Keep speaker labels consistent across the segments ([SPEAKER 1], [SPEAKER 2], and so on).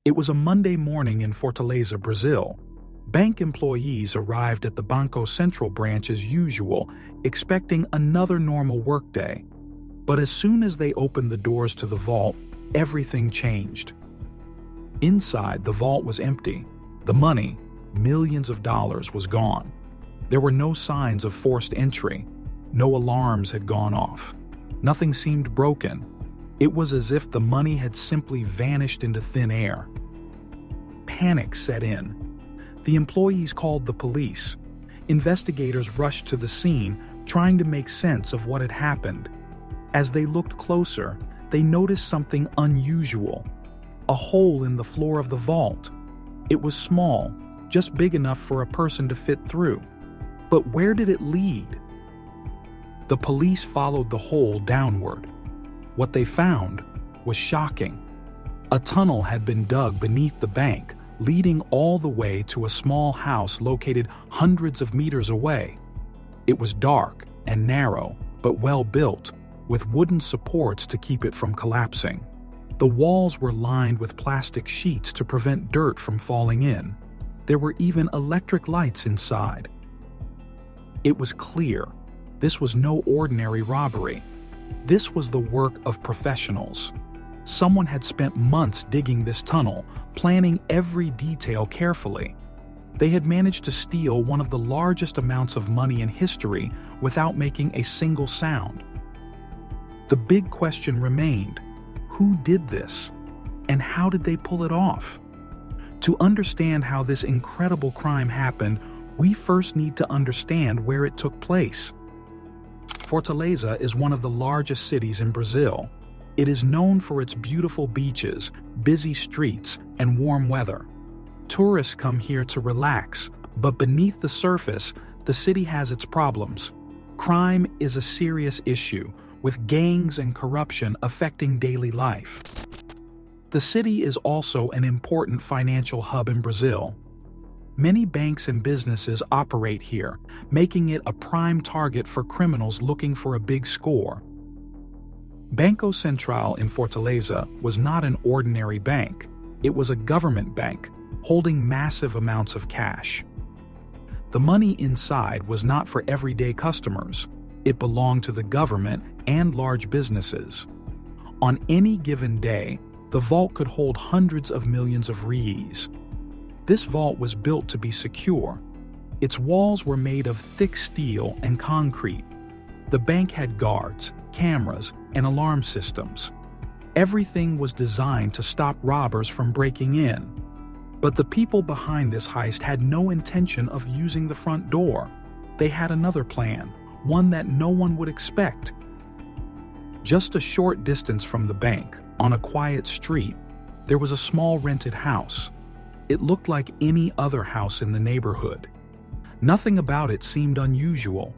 [SPEAKER 1] It was a Monday morning in Fortaleza, Brazil. Bank employees arrived at the Banco Central branch as usual, expecting another normal workday. But as soon as they opened the doors to the vault, everything changed. Inside, the vault was empty. The money, millions of dollars, was gone. There were no signs of forced entry. No alarms had gone off. Nothing seemed broken. It was as if the money had simply vanished into thin air. Panic set in. The employees called the police. Investigators rushed to the scene, trying to make sense of what had happened. As they looked closer, they noticed something unusual. A hole in the floor of the vault. It was small, just big enough for a person to fit through. But where did it lead? The police followed the hole downward. What they found was shocking. A tunnel had been dug beneath the bank, leading all the way to a small house located hundreds of meters away. It was dark and narrow, but well built, with wooden supports to keep it from collapsing. The walls were lined with plastic sheets to prevent dirt from falling in. There were even electric lights inside. It was clear this was no ordinary robbery. This was the work of professionals. Someone had spent months digging this tunnel, planning every detail carefully. They had managed to steal one of the largest amounts of money in history without making a single sound. The big question remained: who did this? And how did they pull it off? To understand how this incredible crime happened, we first need to understand where it took place. Fortaleza is one of the largest cities in Brazil. It is known for its beautiful beaches, busy streets, and warm weather. Tourists come here to relax, but beneath the surface, the city has its problems. Crime is a serious issue, with gangs and corruption affecting daily life. The city is also an important financial hub in Brazil. Many banks and businesses operate here, making it a prime target for criminals looking for a big score. Banco Central in Fortaleza was not an ordinary bank. It was a government bank, holding massive amounts of cash. The money inside was not for everyday customers. It belonged to the government and large businesses. On any given day, the vault could hold hundreds of millions of reais. This vault was built to be secure. Its walls were made of thick steel and concrete. The bank had guards, cameras, and alarm systems. Everything was designed to stop robbers from breaking in. But the people behind this heist had no intention of using the front door. They had another plan, one that no one would expect. Just a short distance from the bank, on a quiet street, there was a small rented house. It looked like any other house in the neighborhood. Nothing about it seemed unusual.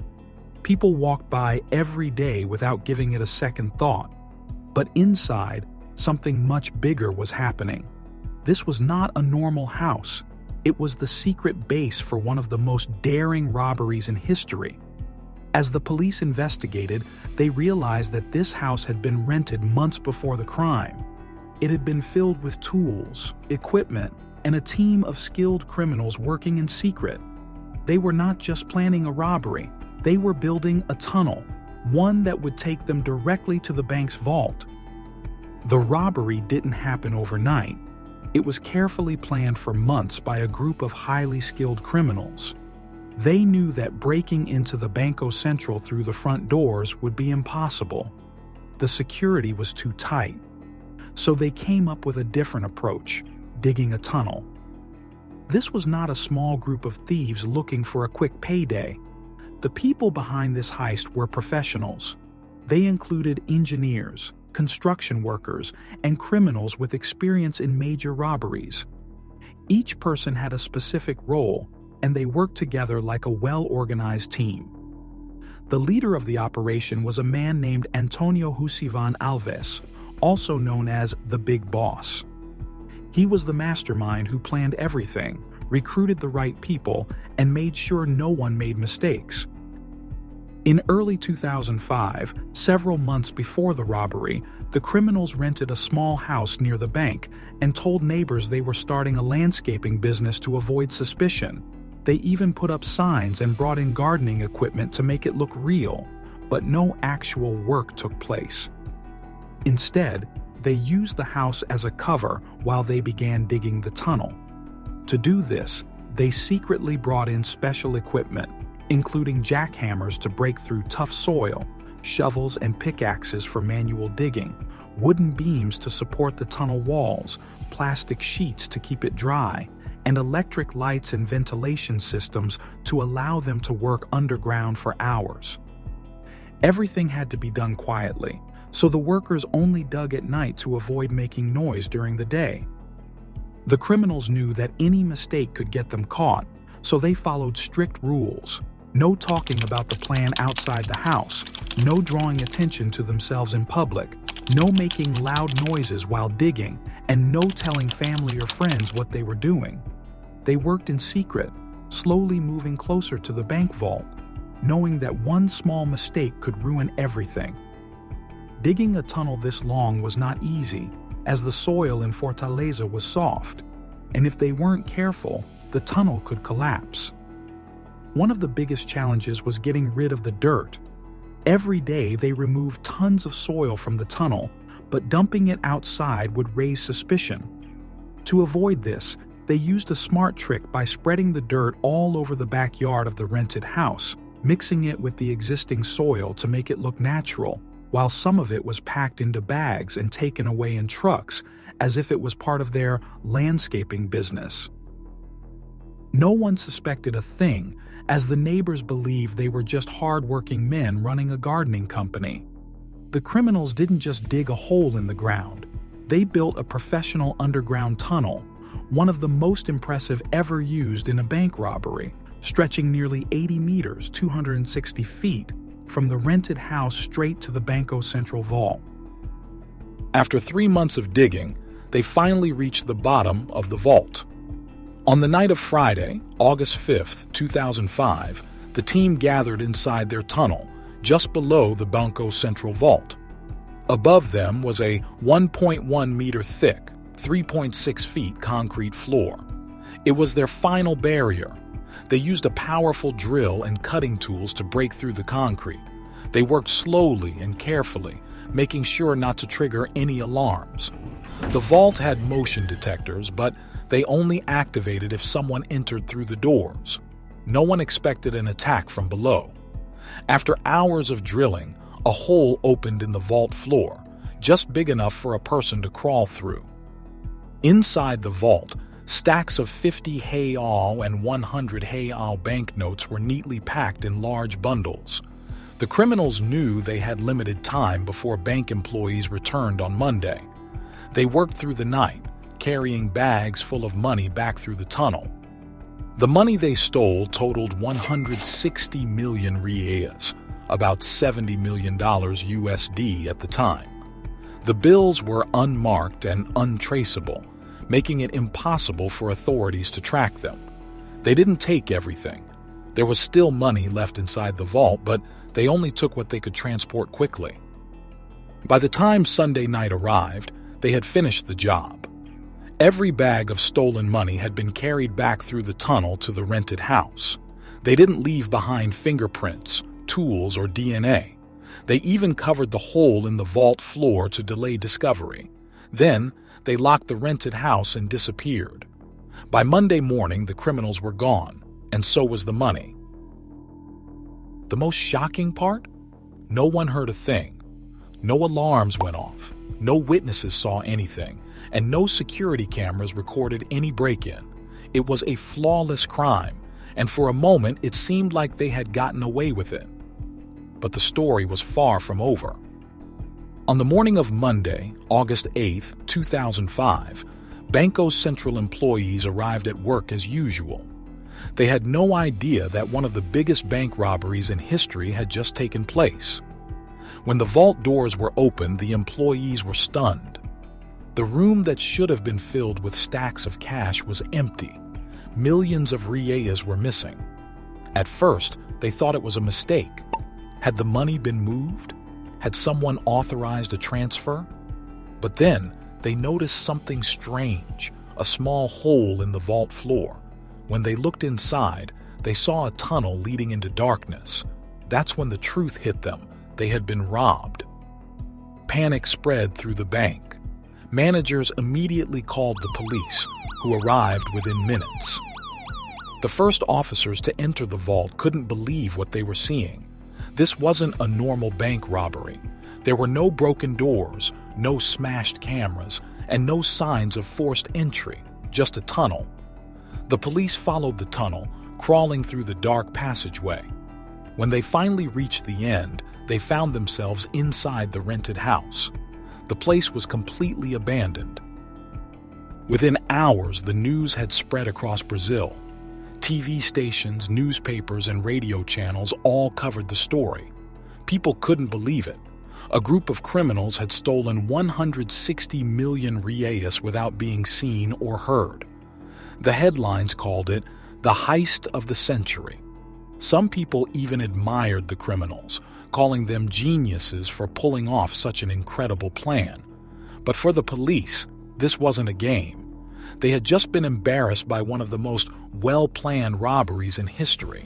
[SPEAKER 1] People walked by every day without giving it a second thought. But inside, something much bigger was happening. This was not a normal house. It was the secret base for one of the most daring robberies in history. As the police investigated, they realized that this house had been rented months before the crime. It had been filled with tools, equipment, and a team of skilled criminals working in secret. They were not just planning a robbery, they were building a tunnel, one that would take them directly to the bank's vault. The robbery didn't happen overnight. It was carefully planned for months by a group of highly skilled criminals. They knew that breaking into the Banco Central through the front doors would be impossible. The security was too tight. So they came up with a different approach: digging a tunnel. This was not a small group of thieves looking for a quick payday. The people behind this heist were professionals. They included engineers, construction workers, and criminals with experience in major robberies. Each person had a specific role, and they worked together like a well-organized team. The leader of the operation was a man named Antonio Jussivan Alves, also known as the Big Boss. He was the mastermind who planned everything, recruited the right people, and made sure no one made mistakes. In early 2005, several months before the robbery, the criminals rented a small house near the bank and told neighbors they were starting a landscaping business to avoid suspicion. They even put up signs and brought in gardening equipment to make it look real, but no actual work took place. Instead, they used the house as a cover while they began digging the tunnel. To do this, they secretly brought in special equipment, including jackhammers to break through tough soil, shovels and pickaxes for manual digging, wooden beams to support the tunnel walls, plastic sheets to keep it dry, and electric lights and ventilation systems to allow them to work underground for hours. Everything had to be done quietly, so the workers only dug at night to avoid making noise during the day. The criminals knew that any mistake could get them caught, so they followed strict rules. No talking about the plan outside the house, no drawing attention to themselves in public, no making loud noises while digging, and no telling family or friends what they were doing. They worked in secret, slowly moving closer to the bank vault, knowing that one small mistake could ruin everything. Digging a tunnel this long was not easy, as the soil in Fortaleza was soft, and if they weren't careful, the tunnel could collapse. One of the biggest challenges was getting rid of the dirt. Every day they removed tons of soil from the tunnel, but dumping it outside would raise suspicion. To avoid this, they used a smart trick by spreading the dirt all over the backyard of the rented house, mixing it with the existing soil to make it look natural, while some of it was packed into bags and taken away in trucks, as if it was part of their landscaping business. No one suspected a thing, as the neighbors believed they were just hard-working men running a gardening company. The criminals didn't just dig a hole in the ground. They built a professional underground tunnel, one of the most impressive ever used in a bank robbery, stretching nearly 80 meters, 260 feet, from the rented house straight to the Banco Central vault. After 3 months of digging, they finally reached the bottom of the vault. On the night of Friday, August 5, 2005, the team gathered inside their tunnel, just below the Banco Central vault. Above them was a 1.1 meter thick, 3.6 feet concrete floor. It was their final barrier. They used a powerful drill and cutting tools to break through the concrete. They worked slowly and carefully, making sure not to trigger any alarms. The vault had motion detectors, but they only activated if someone entered through the doors. No one expected an attack from below. After hours of drilling, a hole opened in the vault floor, just big enough for a person to crawl through. Inside the vault, stacks of 50 real and 100 real banknotes were neatly packed in large bundles. The criminals knew they had limited time before bank employees returned on Monday. They worked through the night, carrying bags full of money back through the tunnel. The money they stole totaled 160 million reais, about $70 million USD at the time. The bills were unmarked and untraceable, making it impossible for authorities to track them. They didn't take everything. There was still money left inside the vault, but they only took what they could transport quickly. By the time Sunday night arrived, they had finished the job. Every bag of stolen money had been carried back through the tunnel to the rented house. They didn't leave behind fingerprints, tools, or DNA. They even covered the hole in the vault floor to delay discovery. Then, they locked the rented house and disappeared. By Monday morning, the criminals were gone, and so was the money. The most shocking part? No one heard a thing. No alarms went off. No witnesses saw anything, and no security cameras recorded any break-in. It was a flawless crime, and for a moment it seemed like they had gotten away with it. But the story was far from over. On the morning of Monday, August 8, 2005, Banco Central employees arrived at work as usual. They had no idea that one of the biggest bank robberies in history had just taken place. When the vault doors were opened, the employees were stunned. The room that should have been filled with stacks of cash was empty. Millions of reais were missing. At first, they thought it was a mistake. Had the money been moved? Had someone authorized a transfer? But then they noticed something strange, a small hole in the vault floor. When they looked inside, they saw a tunnel leading into darkness. That's when the truth hit them. They had been robbed. Panic spread through the bank. Managers immediately called the police, who arrived within minutes. The first officers to enter the vault couldn't believe what they were seeing. This wasn't a normal bank robbery. There were no broken doors, no smashed cameras, and no signs of forced entry, just a tunnel. The police followed the tunnel, crawling through the dark passageway. When they finally reached the end, they found themselves inside the rented house. The place was completely abandoned. Within hours, the news had spread across Brazil. TV stations, newspapers, and radio channels all covered the story. People couldn't believe it. A group of criminals had stolen 160 million reais without being seen or heard. The headlines called it the heist of the century. Some people even admired the criminals, calling them geniuses for pulling off such an incredible plan. But for the police, this wasn't a game. They had just been embarrassed by one of the most well-planned robberies in history.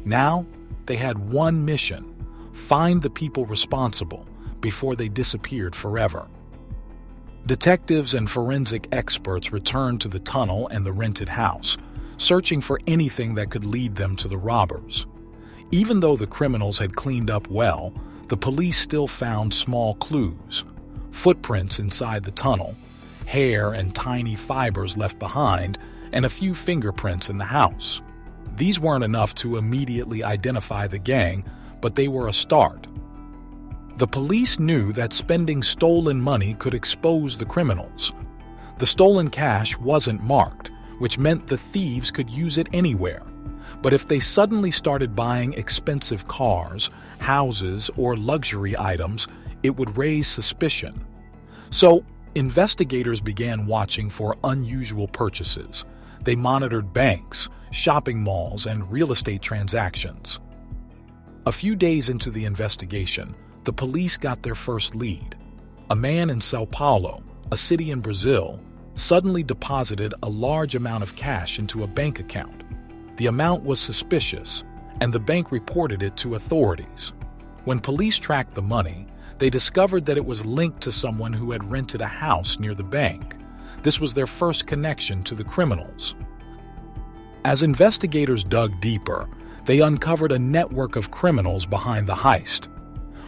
[SPEAKER 1] Now, they had one mission: find the people responsible before they disappeared forever. Detectives and forensic experts returned to the tunnel and the rented house, searching for anything that could lead them to the robbers. Even though the criminals had cleaned up well, the police still found small clues: footprints inside the tunnel, hair and tiny fibers left behind, and a few fingerprints in the house. These weren't enough to immediately identify the gang, but they were a start. The police knew that spending stolen money could expose the criminals. The stolen cash wasn't marked, which meant the thieves could use it anywhere. But if they suddenly started buying expensive cars, houses, or luxury items, it would raise suspicion. So, investigators began watching for unusual purchases. They monitored banks, shopping malls, and real estate transactions. A few days into the investigation, the police got their first lead. A man in São Paulo, a city in Brazil, suddenly deposited a large amount of cash into a bank account. The amount was suspicious, and the bank reported it to authorities. When police tracked the money, they discovered that it was linked to someone who had rented a house near the bank. This was their first connection to the criminals. As investigators dug deeper, they uncovered a network of criminals behind the heist.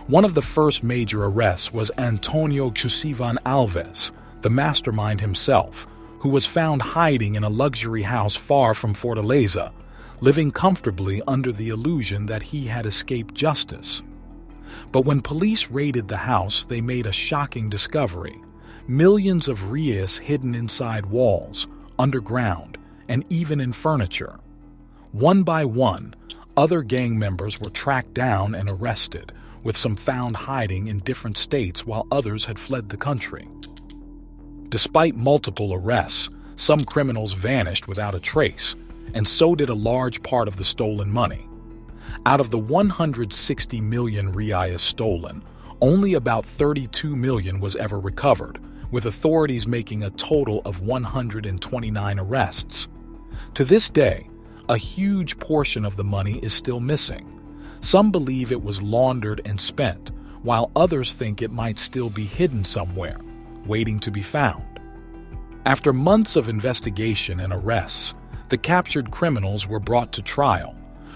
[SPEAKER 1] One of the first major arrests was Antonio Jussivan Alves, the mastermind himself, who was found hiding in a luxury house far from Fortaleza, living comfortably under the illusion that he had escaped justice. But when police raided the house, they made a shocking discovery: millions of reais hidden inside walls, underground, and even in furniture. One by one, other gang members were tracked down and arrested, with some found hiding in different states while others had fled the country. Despite multiple arrests, some criminals vanished without a trace, and so did a large part of the stolen money. Out of the 160 million reais stolen, only about 32 million was ever recovered, with authorities making a total of 129 arrests. To this day, a huge portion of the money is still missing. Some believe it was laundered and spent, while others think it might still be hidden somewhere, waiting to be found. After months of investigation and arrests, the captured criminals were brought to trial,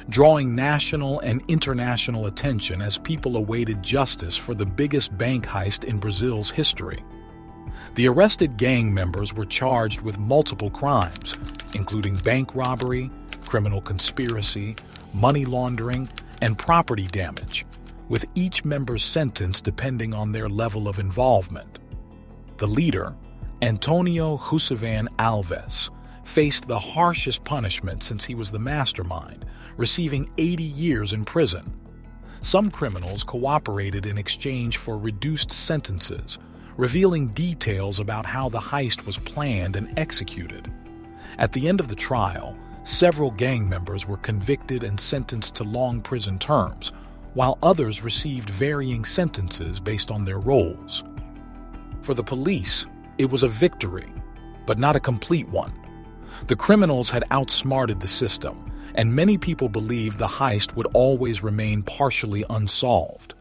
[SPEAKER 1] drawing national and international attention as people awaited justice for the biggest bank heist in Brazil's history. The arrested gang members were charged with multiple crimes, including bank robbery, criminal conspiracy, money laundering, and property damage, with each member's sentence depending on their level of involvement. The leader, Antonio Jussivan Alves, faced the harshest punishment since he was the mastermind, receiving 80 years in prison. Some criminals cooperated in exchange for reduced sentences, revealing details about how the heist was planned and executed. At the end of the trial, several gang members were convicted and sentenced to long prison terms, while others received varying sentences based on their roles. For the police, it was a victory, but not a complete one. The criminals had outsmarted the system, and many people believed the heist would always remain partially unsolved.